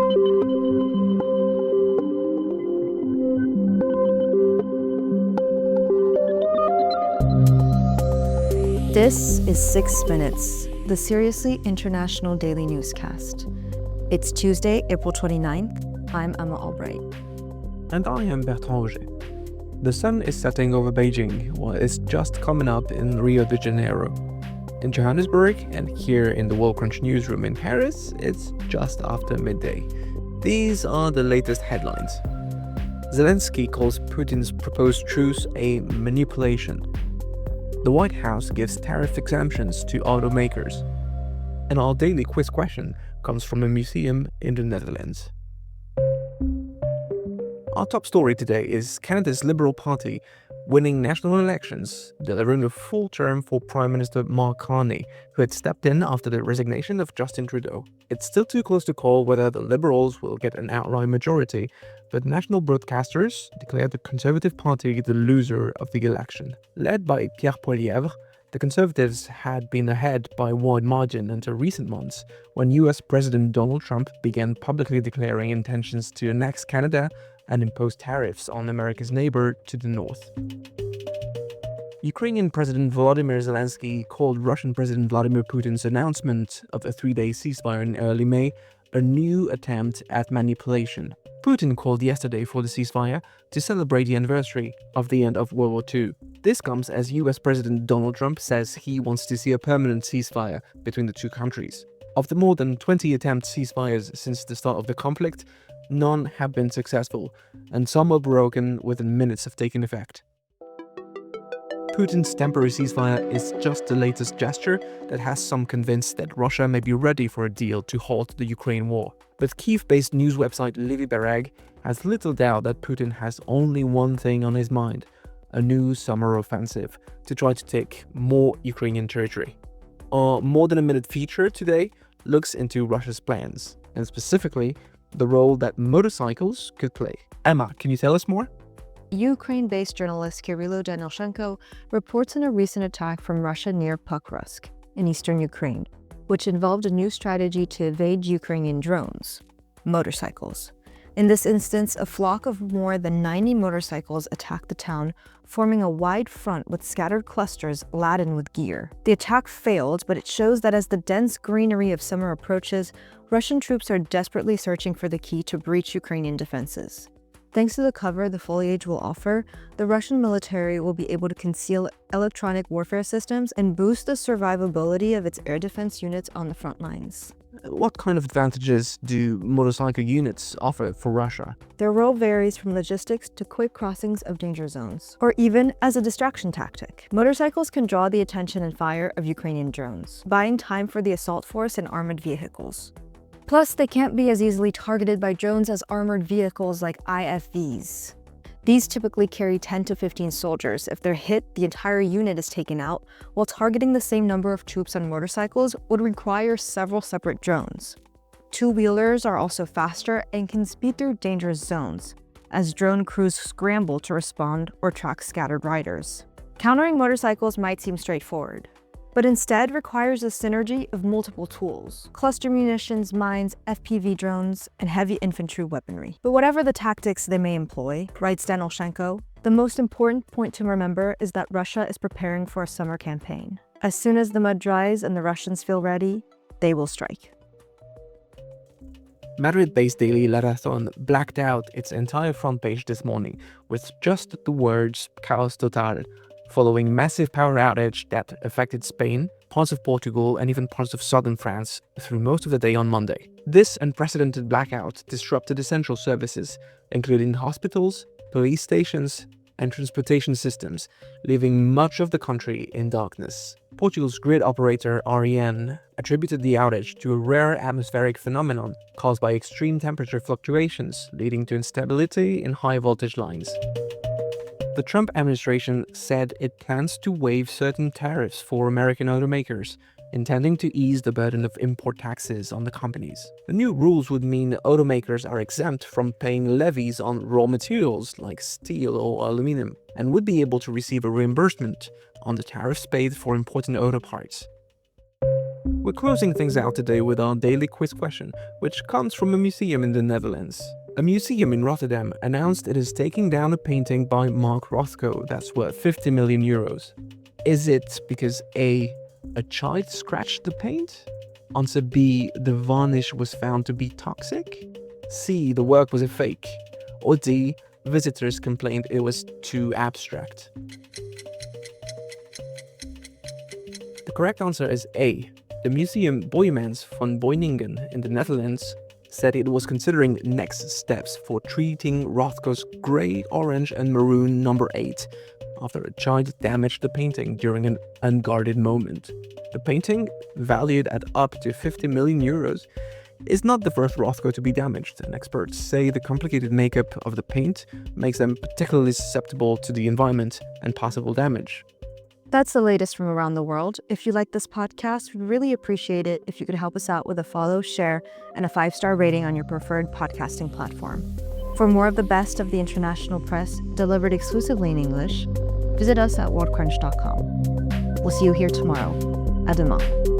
This is 6 Minutes, the Seriously International Daily Newscast. It's Tuesday, April 29th. I'm Emma Albright. And I am Bertrand Hauger. The sun is setting over Beijing while it's just coming up in Rio de Janeiro. In Johannesburg and here in the World Crunch newsroom in Paris, it's just after midday. These are the latest headlines. Zelensky calls Putin's proposed truce a manipulation. The White House gives tariff exemptions to automakers. And our daily quiz question comes from a museum in the Netherlands. Our top story today is Canada's Liberal Party winning national elections, delivering a full term for Prime Minister Mark Carney, who had stepped in after the resignation of Justin Trudeau. It's still too close to call whether the Liberals will get an outright majority, but national broadcasters declared the Conservative Party the loser of the election. Led by Pierre Poilievre, the Conservatives had been ahead by a wide margin until recent months, when US President Donald Trump began publicly declaring intentions to annex Canada and impose tariffs on America's neighbor to the north. Ukrainian President Volodymyr Zelensky called Russian President Vladimir Putin's announcement of a 3-day ceasefire in early May a new attempt at manipulation. Putin called yesterday for the ceasefire to celebrate the anniversary of the end of World War II. This comes as US President Donald Trump says he wants to see a permanent ceasefire between the two countries. Of the more than 20 attempt ceasefires since the start of the conflict, none have been successful, and some were broken within minutes of taking effect. Putin's temporary ceasefire is just the latest gesture that has some convinced that Russia may be ready for a deal to halt the Ukraine war. But Kyiv-based news website Levy Bereg has little doubt that Putin has only one thing on his mind: a new summer offensive to try to take more Ukrainian territory. Our More Than a Minute feature today looks into Russia's plans, and specifically the role that motorcycles could play. Emma, can you tell us more? Ukraine-based journalist Kirilo Danilchenko reports on a recent attack from Russia near Pokrovsk in eastern Ukraine, which involved a new strategy to evade Ukrainian drones, motorcycles. In this instance, a flock of more than 90 motorcycles attacked the town, forming a wide front with scattered clusters laden with gear. The attack failed, but it shows that as the dense greenery of summer approaches, Russian troops are desperately searching for the key to breach Ukrainian defenses. Thanks to the cover the foliage will offer, the Russian military will be able to conceal electronic warfare systems and boost the survivability of its air defense units on the front lines. What kind of advantages do motorcycle units offer for Russia? Their role varies from logistics to quick crossings of danger zones, or even as a distraction tactic. Motorcycles can draw the attention and fire of Ukrainian drones, buying time for the assault force and armored vehicles. Plus, they can't be as easily targeted by drones as armored vehicles like IFVs. These typically carry 10 to 15 soldiers. If they're hit, the entire unit is taken out, while targeting the same number of troops on motorcycles would require several separate drones. Two-wheelers are also faster and can speed through dangerous zones, as drone crews scramble to respond or track scattered riders. Countering motorcycles might seem straightforward, but instead requires a synergy of multiple tools: cluster munitions, mines, FPV drones, and heavy infantry weaponry. But whatever the tactics they may employ, writes Danilchenko, the most important point to remember is that Russia is preparing for a summer campaign. As soon as the mud dries and the Russians feel ready, they will strike. Madrid-based daily La Razón blacked out its entire front page this morning with just the words "Caos total," following massive power outage that affected Spain, parts of Portugal, and even parts of southern France through most of the day on Monday. This unprecedented blackout disrupted essential services, including hospitals, police stations, and transportation systems, leaving much of the country in darkness. Portugal's grid operator REN attributed the outage to a rare atmospheric phenomenon caused by extreme temperature fluctuations, leading to instability in high voltage lines. The Trump administration said it plans to waive certain tariffs for American automakers, intending to ease the burden of import taxes on the companies. The new rules would mean automakers are exempt from paying levies on raw materials like steel or aluminum, and would be able to receive a reimbursement on the tariffs paid for importing auto parts. We're closing things out today with our daily quiz question, which comes from a museum in the Netherlands. A museum in Rotterdam announced it is taking down a painting by Mark Rothko that's worth 50 million euros. Is it because A, a child scratched the paint? Answer B, the varnish was found to be toxic? C, the work was a fake? Or D, visitors complained it was too abstract? The correct answer is A. The museum Boijmans van Beuningen in the Netherlands said it was considering next steps for treating Rothko's grey, orange and maroon number 8 after a child damaged the painting during an unguarded moment. The painting, valued at up to 50 million euros, is not the first Rothko to be damaged, and experts say the complicated makeup of the paint makes them particularly susceptible to the environment and possible damage. That's the latest from around the world. If you like this podcast, we'd really appreciate it if you could help us out with a follow, share, and a 5-star rating on your preferred podcasting platform. For more of the best of the international press, delivered exclusively in English, visit us at worldcrunch.com. We'll see you here tomorrow. À demain.